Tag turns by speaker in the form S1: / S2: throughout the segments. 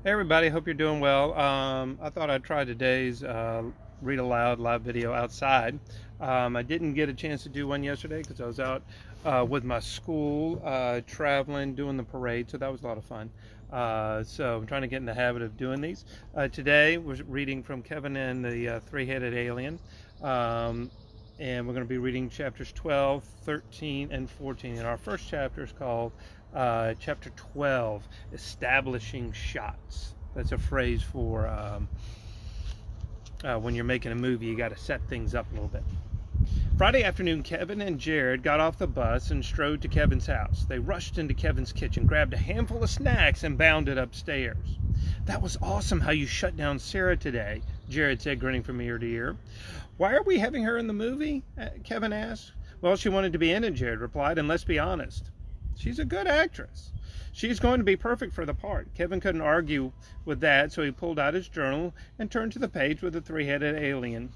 S1: Hey everybody, hope you're doing well. I thought I'd try today's read aloud live video outside. I didn't get a chance to do one yesterday because I was out with my school traveling, doing the parade, so that was a lot of fun. So I'm trying to get in the habit of doing these. Today we're reading from Kevin and the Three-Headed Alien. And we're going to be reading chapters 12, 13, and 14. And our first chapter is called chapter 12, Establishing Shots. That's a phrase for when you're making a movie, you got to set things up a little bit. Friday afternoon, Kevin and Jared got off the bus and strode to Kevin's house. They rushed into Kevin's kitchen, grabbed a handful of snacks, and bounded upstairs. "That was awesome how you shut down Sarah today," Jared said, grinning from ear to ear. "Why are we having her in the movie?" Kevin asked. "Well, she wanted to be in it," Jared replied, "and let's be honest, she's a good actress. She's going to be perfect for the part." Kevin couldn't argue with that, so he pulled out his journal and turned to the page with the three-headed alien,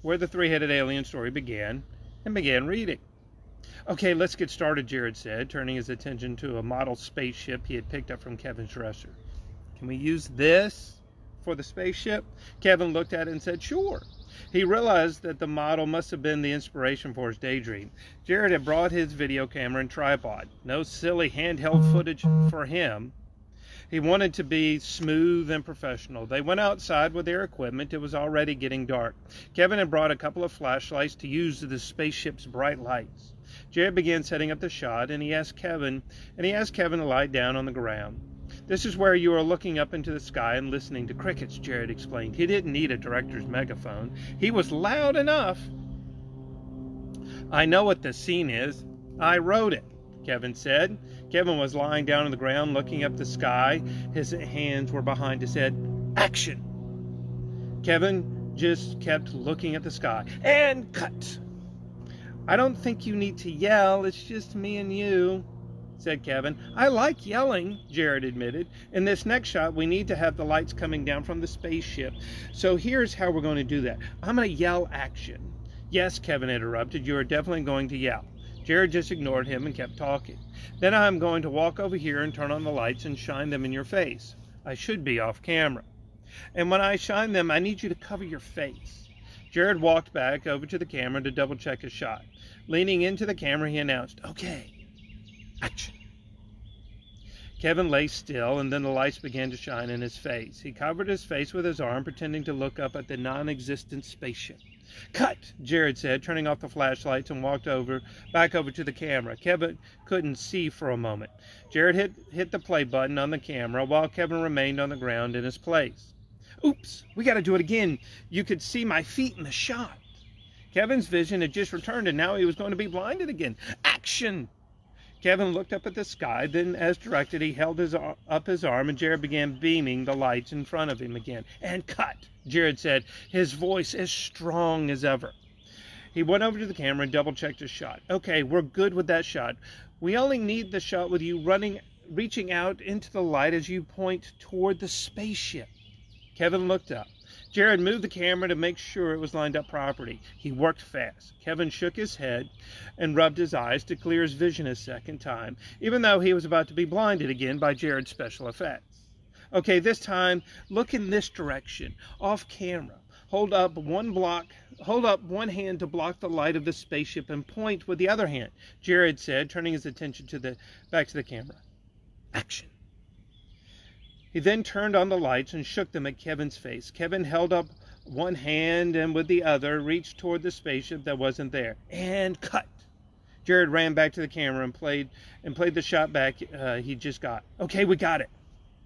S1: where the three-headed alien story began, and began reading. "Okay, let's get started," Jared said, turning his attention to a model spaceship he had picked up from Kevin's dresser. "Can we use this for the spaceship?" Kevin looked at it and said, "Sure." He realized that the model must have been the inspiration for his daydream. Jared had brought his video camera and tripod. No silly handheld footage for him. He wanted to be smooth and professional. They went outside with their equipment. It was already getting dark. Kevin had brought a couple of flashlights to use the spaceship's bright lights. Jared began setting up the shot, and he asked Kevin to lie down on the ground. "This is where you are looking up into the sky and listening to crickets," Jared explained. He didn't need a director's megaphone. He was loud enough. "I know what the scene is. I wrote it," Kevin said. Kevin was lying down on the ground looking up the sky. His hands were behind his head. "Action!" Kevin just kept looking at the sky. "And cut!" "I don't think you need to yell. It's just me and you," said Kevin. "I like yelling," Jared admitted. "In this next shot, we need to have the lights coming down from the spaceship. So here's how we're going to do that. I'm going to yell action." "Yes," Kevin interrupted, "you are definitely going to yell." Jared just ignored him and kept talking. "Then I'm going to walk over here and turn on the lights and shine them in your face. I should be off camera. And when I shine them, I need you to cover your face." Jared walked back over to the camera to double check his shot. Leaning into the camera, he announced, "Okay. Action." Kevin lay still, and then the lights began to shine in his face. He covered his face with his arm, pretending to look up at the non-existent spaceship. "Cut," Jared said, turning off the flashlights, and walked back over to the camera. Kevin couldn't see for a moment. Jared hit the play button on the camera, while Kevin remained on the ground in his place. "Oops, we got to do it again. You could see my feet in the shot." Kevin's vision had just returned, and now he was going to be blinded again. "Action!" Kevin looked up at the sky, then, as directed, he held up his arm, and Jared began beaming the lights in front of him again. "And cut," Jared said, his voice as strong as ever. He went over to the camera and double-checked his shot. "Okay, we're good with that shot. We only need the shot with you reaching out into the light as you point toward the spaceship." Kevin looked up. Jared moved the camera to make sure it was lined up properly. He worked fast. Kevin shook his head and rubbed his eyes to clear his vision a second time, even though he was about to be blinded again by Jared's special effects. "Okay, this time, look in this direction, off camera. Hold up one hand to block the light of the spaceship and point with the other hand," Jared said, turning his attention back to the camera. "Action." He then turned on the lights and shook them at Kevin's face. Kevin held up one hand and with the other reached toward the spaceship that wasn't there. "And cut." Jared ran back to the camera and played the shot back he just got. "Okay, we got it.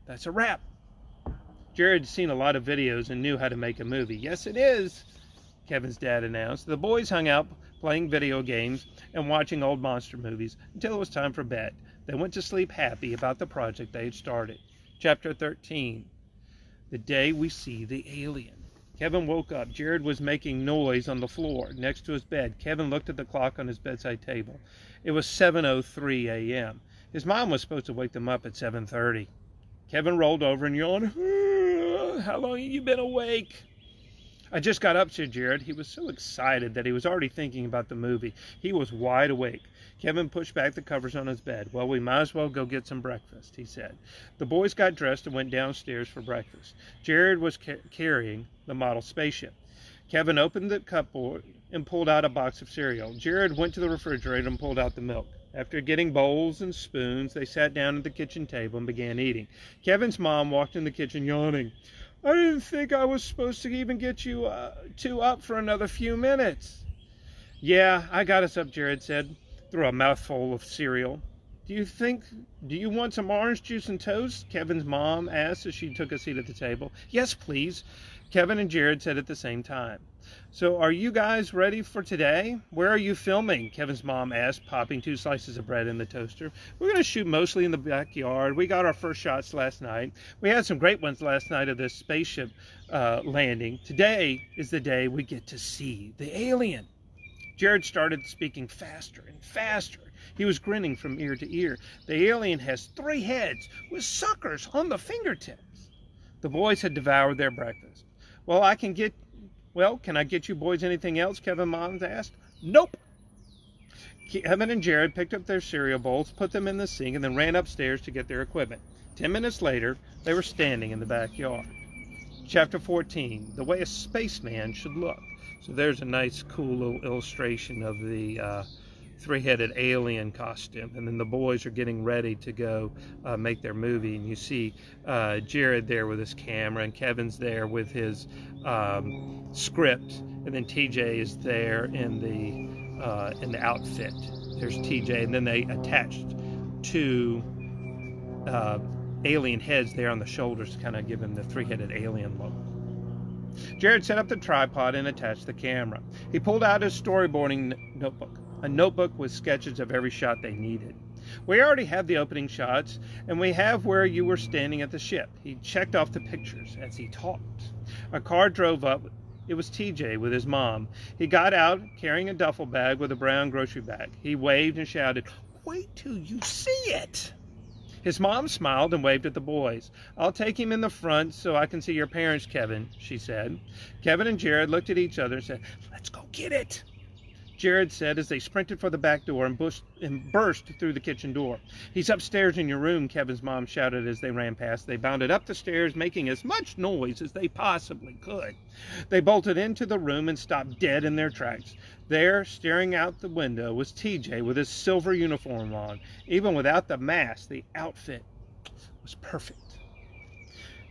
S1: That's a wrap." Jared had seen a lot of videos and knew how to make a movie. "Yes, it is," Kevin's dad announced. The boys hung out playing video games and watching old monster movies until it was time for bed. They went to sleep happy about the project they had started. Chapter 13, The Day We See the Alien. Kevin woke up. Jared was making noise on the floor next to his bed. Kevin looked at the clock on his bedside table. It was 7:03 a.m. His mom was supposed to wake them up at 7:30. Kevin rolled over and yawned. "How long have you been awake?" I just got up, said Jared. He was so excited that he was already thinking about the movie. He was wide awake. Kevin pushed back the covers on his bed. Well, we might as well go get some breakfast, he said. The boys got dressed and went downstairs for breakfast. Jared was carrying the model spaceship. Kevin opened the cupboard and pulled out a box of cereal. Jared went to the refrigerator and pulled out the milk. After getting bowls and spoons, they sat down at the kitchen table and began eating. Kevin's mom walked in the kitchen yawning. I didn't think I was supposed to even get you two up for another few minutes. Yeah, I got us up, Jared said, through a mouthful of cereal. Do you want some orange juice and toast? Kevin's mom asked as she took a seat at the table. Yes, please, Kevin and Jared said at the same time. So are you guys ready for today? Where are you filming? Kevin's mom asked, popping 2 slices of bread in the toaster. We're going to shoot mostly in the backyard. We got our first shots last night. We had some great ones last night of this spaceship landing. Today is the day we get to see the alien. Jared started speaking faster and faster. He was grinning from ear to ear. The alien has 3 heads with suckers on the fingertips. The boys had devoured their breakfast. Can I get you boys anything else? Kevin's mom asked. Nope. Kevin and Jared picked up their cereal bowls, put them in the sink, and then ran upstairs to get their equipment. 10 minutes later, they were standing in the backyard. Chapter 14, The Way a Spaceman Should Look. So there's a nice, cool little illustration of the 3-headed alien costume. And then the boys are getting ready to go make their movie. And you see Jared there with his camera, and Kevin's there with his script. And then TJ is there in the outfit. There's TJ, and then they attached 2 alien heads there on the shoulders to kind of give him the 3-headed alien look. Jared set up the tripod and attached the camera. He pulled out his storyboarding notebook, a notebook with sketches of every shot they needed. We already have the opening shots, and we have where you were standing at the ship. He checked off the pictures as he talked. A car drove up. It was TJ with his mom. He got out carrying a duffel bag with a brown grocery bag. He waved and shouted, "Wait till you see it!" His mom smiled and waved at the boys. I'll take him in the front so I can see your parents, Kevin, she said. Kevin and Jared looked at each other and said, let's go get it, Jared said as they sprinted for the back door and burst through the kitchen door. He's upstairs in your room, Kevin's mom shouted as they ran past. They bounded up the stairs, making as much noise as they possibly could. They bolted into the room and stopped dead in their tracks. There, staring out the window, was TJ with his silver uniform on. Even without the mask, the outfit was perfect.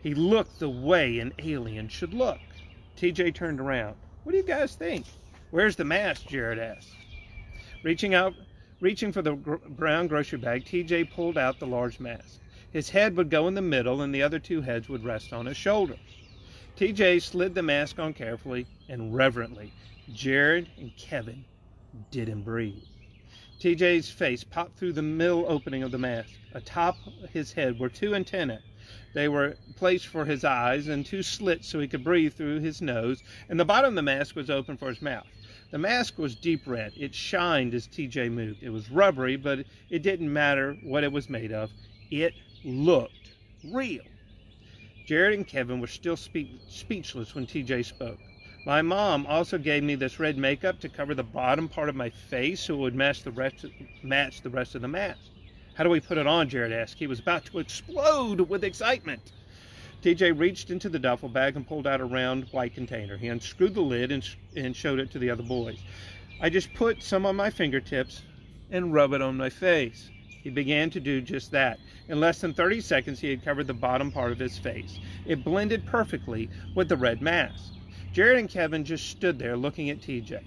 S1: He looked the way an alien should look. TJ turned around. What do you guys think? Where's the mask? Jared asked. Reaching for the brown grocery bag, TJ pulled out the large mask. His head would go in the middle, and the other 2 heads would rest on his shoulders. TJ slid the mask on carefully and reverently. Jared and Kevin didn't breathe. TJ's face popped through the middle opening of the mask. Atop his head were 2 antennae. They were placed for his eyes and 2 slits so he could breathe through his nose, and the bottom of the mask was open for his mouth. The mask was deep red. It shined as TJ moved. It was rubbery, but it didn't matter what it was made of. It looked real. Jared and Kevin were still speechless when TJ spoke. My mom also gave me this red makeup to cover the bottom part of my face so it would match the rest of the mask. How do we put it on? Jared asked. He was about to explode with excitement. TJ reached into the duffel bag and pulled out a round white container. He unscrewed the lid and showed it to the other boys. I just put some on my fingertips and rub it on my face. He began to do just that. In less than 30 seconds, he had covered the bottom part of his face. It blended perfectly with the red mask. Jared and Kevin just stood there looking at TJ.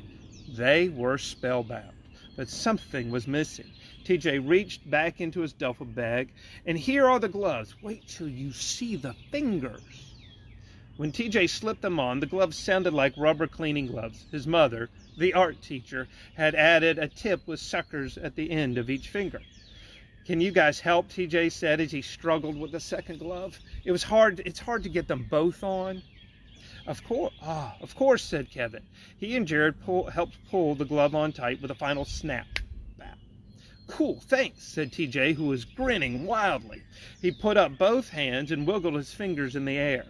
S1: They were spellbound, but something was missing. TJ reached back into his duffel bag, and here are the gloves. Wait till you see the fingers. When TJ slipped them on, the gloves sounded like rubber cleaning gloves. His mother, the art teacher, had added a tip with suckers at the end of each finger. Can you guys help? TJ said as he struggled with the second glove. It's hard to get them both on. Of course, said Kevin. He and Jared helped pull the glove on tight with a final snap. Cool, thanks, said TJ, who was grinning wildly. He put up both hands and wiggled his fingers in the air.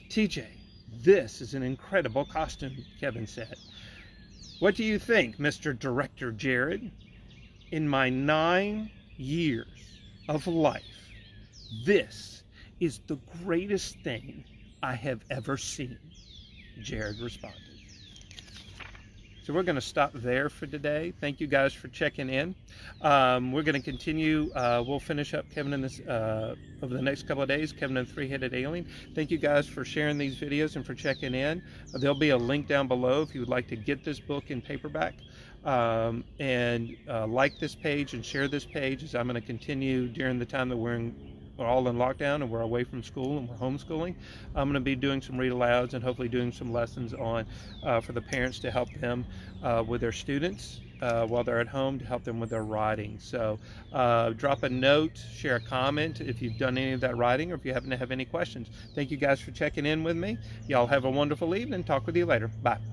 S1: TJ, This is an incredible costume, Kevin said. What do you think, Mr. Director Jared? In my 9 years of life, this is the greatest thing I have ever seen, Jared responded. So we're going to stop there for today. Thank you guys for checking in. We're going to continue. We'll finish up Kevin in this over the next couple of days, Kevin and the Three-Headed Alien. Thank you guys for sharing these videos and for checking in. There'll be a link down below if you would like to get this book in paperback. And like this page and share this page, as I'm going to continue during the time that we're all in lockdown and we're away from school and we're homeschooling. I'm going to be doing some read alouds and hopefully doing some lessons on for the parents to help them with their students while they're at home, to help them with their writing. So drop a note, share a comment if you've done any of that writing, or if you happen to have any questions. Thank you guys for checking in with me. Y'all have a wonderful evening. Talk with you later. Bye.